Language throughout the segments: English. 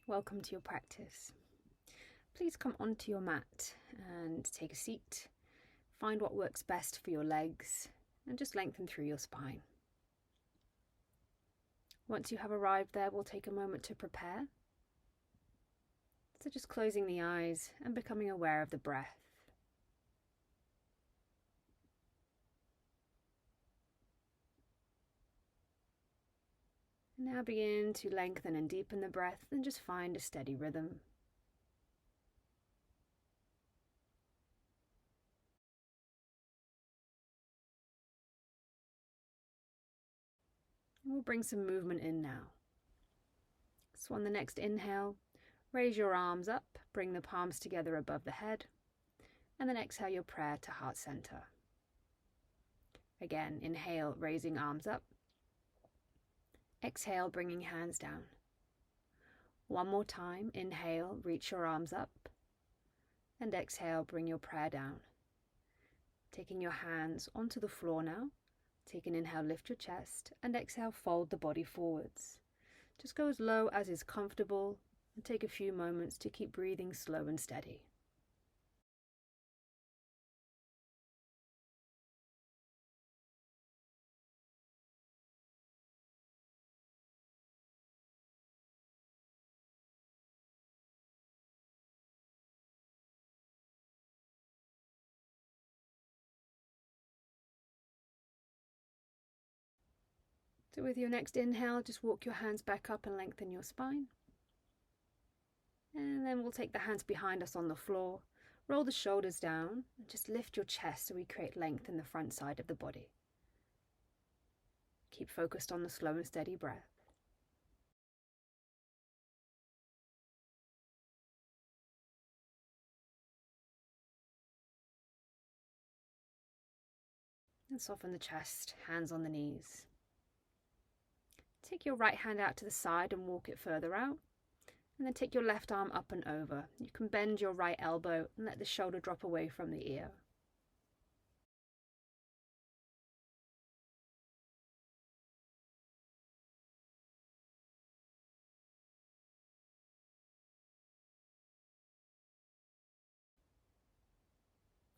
Welcome to your practice. Please come onto your mat and take a seat. Find what works best for your legs and just lengthen through your spine. Once you have arrived there, we'll take a moment to prepare. So just closing the eyes and becoming aware of the breath. Now begin to lengthen and deepen the breath and just find a steady rhythm. And we'll bring some movement in now. So on the next inhale, raise your arms up, bring the palms together above the head, and then exhale your prayer to heart center. Again, inhale, raising arms up. Exhale, bringing hands down. One more time, inhale, reach your arms up, and exhale, bring your prayer down. Taking your hands onto the floor now. Take an inhale, lift your chest, and exhale, fold the body forwards. Just go as low as is comfortable, and take a few moments to keep breathing slow and steady. So with your next inhale, just walk your hands back up and lengthen your spine. And then we'll take the hands behind us on the floor, roll the shoulders down, and just lift your chest so we create length in the front side of the body. Keep focused on the slow and steady breath. And soften the chest, hands on the knees. Take your right hand out to the side and walk it further out. And then take your left arm up and over. You can bend your right elbow and let the shoulder drop away from the ear.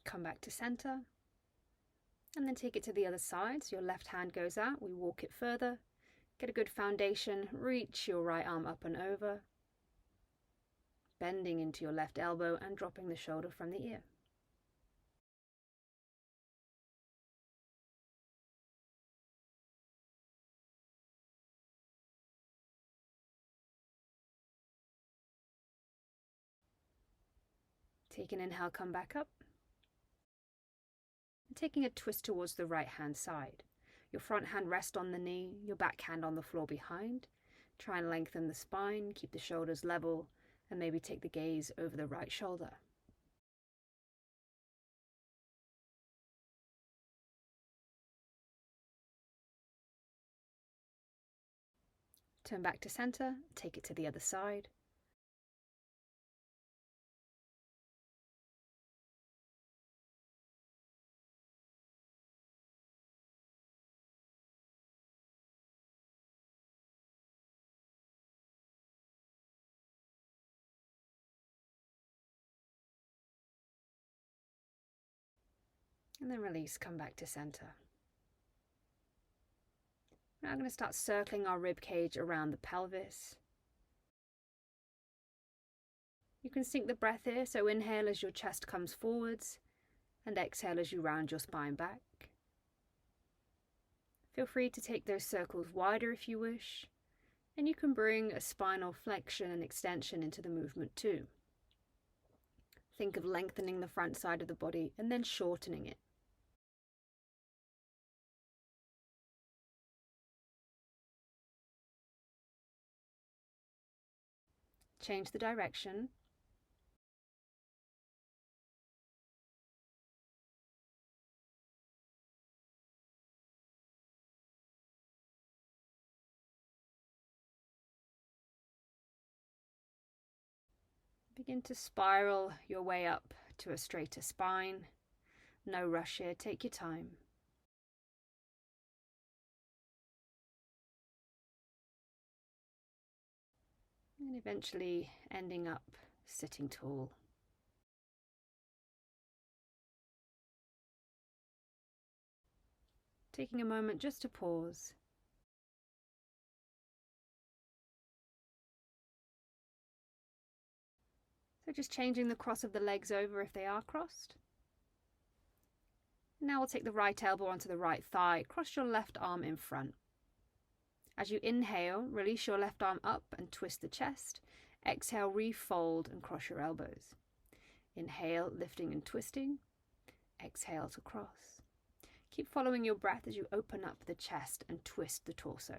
Come back to center. And then take it to the other side. So your left hand goes out. We walk it further. Get a good foundation. Reach your right arm up and over. Bending into your left elbow and dropping the shoulder from the ear. Take an inhale, come back up. And taking a twist towards the right hand side. Your front hand rests on the knee, your back hand on the floor behind. Try and lengthen the spine, keep the shoulders level, and maybe take the gaze over the right shoulder. Turn back to center, take it to the other side. And then release, come back to center. Now I'm going to start circling our rib cage around the pelvis. You can sync the breath here, so inhale as your chest comes forwards and exhale as you round your spine back. Feel free to take those circles wider if you wish, and you can bring a spinal flexion and extension into the movement too. Think of lengthening the front side of the body and then shortening it. Change the direction. Begin to spiral your way up to a straighter spine. No rush here, take your time. and eventually ending up sitting tall. Taking a moment just to pause. So just changing the cross of the legs over if they are crossed. Now we'll take the right elbow onto the right thigh, cross your left arm in front. As you inhale, release your left arm up and twist the chest. Exhale, refold and cross your elbows. Inhale, lifting and twisting. Exhale to cross. Keep following your breath as you open up the chest and twist the torso.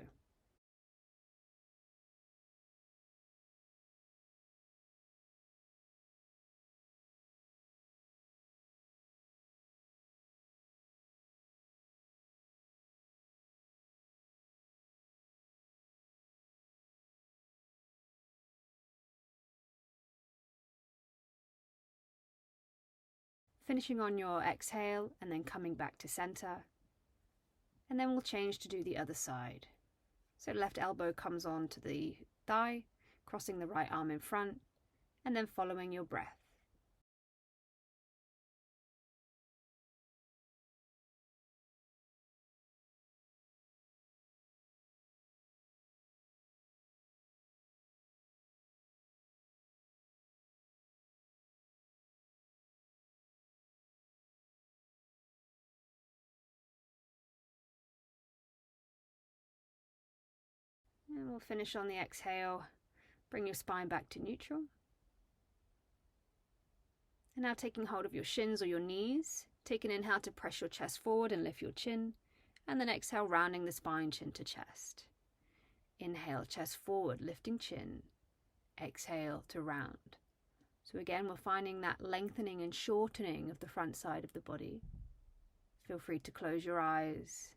Finishing on your exhale and then coming back to center. And then we'll change to do the other side. So left elbow comes on to the thigh, crossing the right arm in front, and then following your breath. And we'll finish on the exhale. Bring your spine back to neutral. And now taking hold of your shins or your knees. Take an inhale to press your chest forward and lift your chin. And then exhale, rounding the spine, chin to chest. Inhale, chest forward, lifting chin. Exhale to round. So again, we're finding that lengthening and shortening of the front side of the body. Feel free to close your eyes.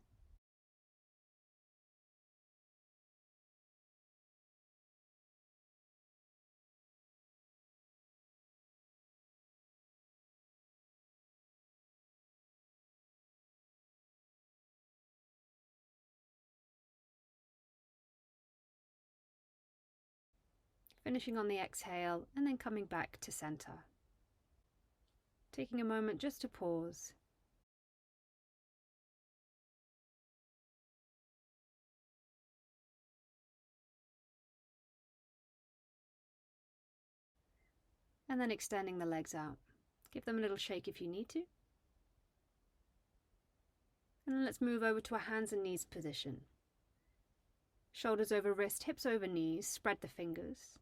Finishing on the exhale and then coming back to center. Taking a moment just to pause. And then extending the legs out. Give them a little shake if you need to. And then let's move over to a hands and knees position. Shoulders over wrist, hips over knees, spread the fingers.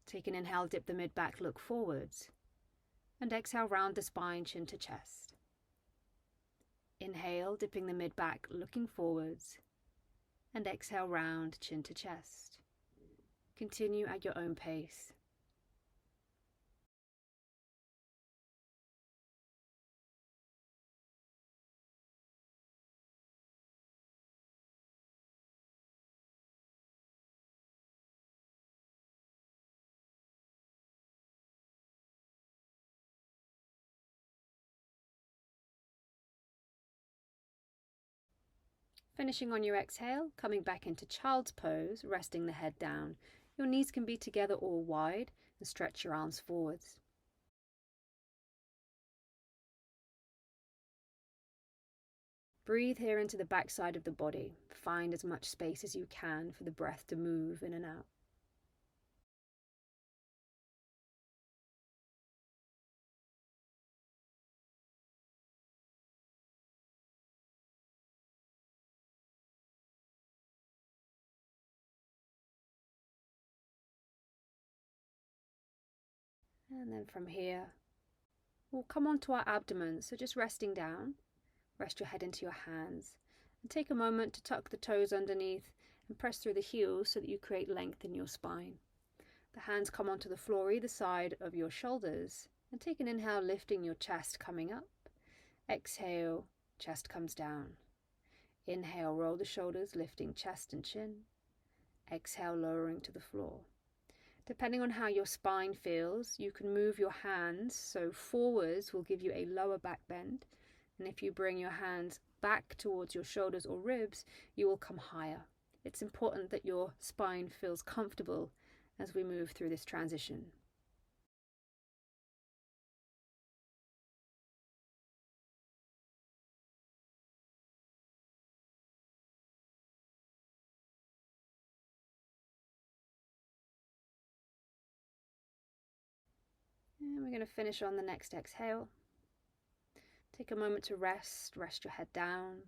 Take an inhale, dip the mid back, look forwards. And exhale, round the spine, chin to chest. Inhale, dipping the mid back, looking forwards. And exhale, round, chin to chest. Continue at your own pace. Finishing on your exhale, coming back into child's pose, resting the head down. Your knees can be together or wide, and stretch your arms forwards. Breathe here into the back side of the body. Find as much space as you can for the breath to move in and out. And then from here, we'll come onto our abdomen, so just resting down. Rest your head into your hands and take a moment to tuck the toes underneath and press through the heels so that you create length in your spine. The hands come onto the floor either side of your shoulders and take an inhale, lifting your chest, coming up. Exhale, chest comes down. Inhale, roll the shoulders, lifting chest and chin. Exhale, lowering to the floor. Depending on how your spine feels, you can move your hands, so forwards will give you a lower back bend, and if you bring your hands back towards your shoulders or ribs, you will come higher. It's important that your spine feels comfortable as we move through this transition. And we're going to finish on the next exhale. Take a moment to rest your head down.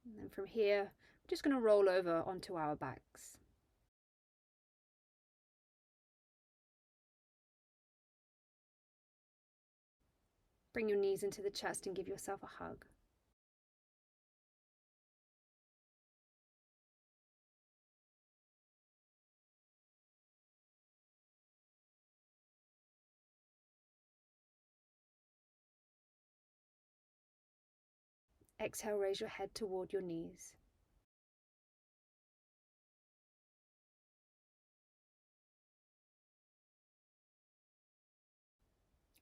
And then from here, we're just going to roll over onto our backs. Bring your knees into the chest and give yourself a hug. Exhale, raise your head toward your knees.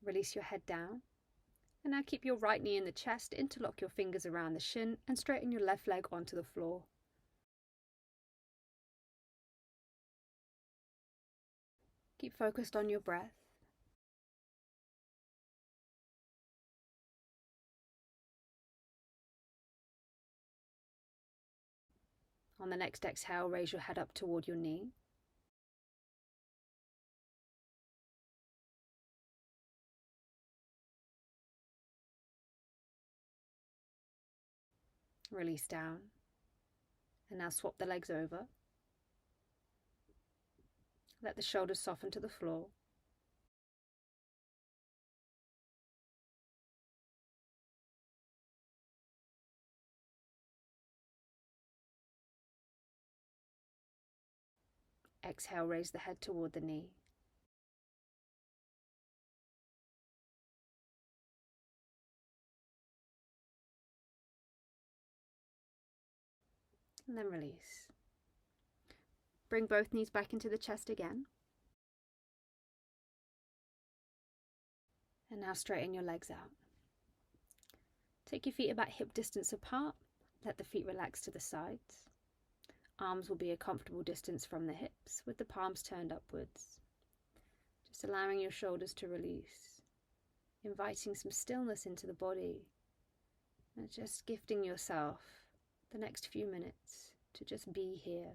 Release your head down. And now keep your right knee in the chest, interlock your fingers around the shin, and straighten your left leg onto the floor. Keep focused on your breath. On the next exhale, raise your head up toward your knee. Release down. And now swap the legs over. Let the shoulders soften to the floor. Exhale, raise the head toward the knee. And then release. Bring both knees back into the chest again. And now straighten your legs out. Take your feet about hip distance apart. Let the feet relax to the sides. Arms will be a comfortable distance from the hips with the palms turned upwards. Just allowing your shoulders to release. Inviting some stillness into the body. And just gifting yourself the next few minutes to just be here.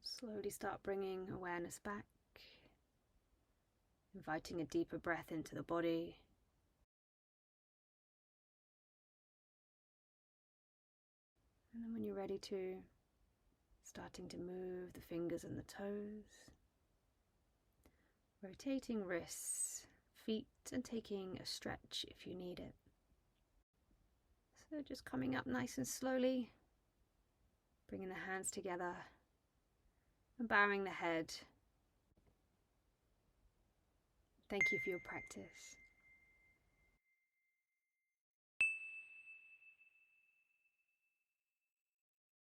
Slowly start bringing awareness back, inviting a deeper breath into the body. And then when you're ready to, starting to move the fingers and the toes, rotating wrists, feet, and taking a stretch if you need it. So just coming up nice and slowly, bringing the hands together and bowing the head. Thank you for your practice.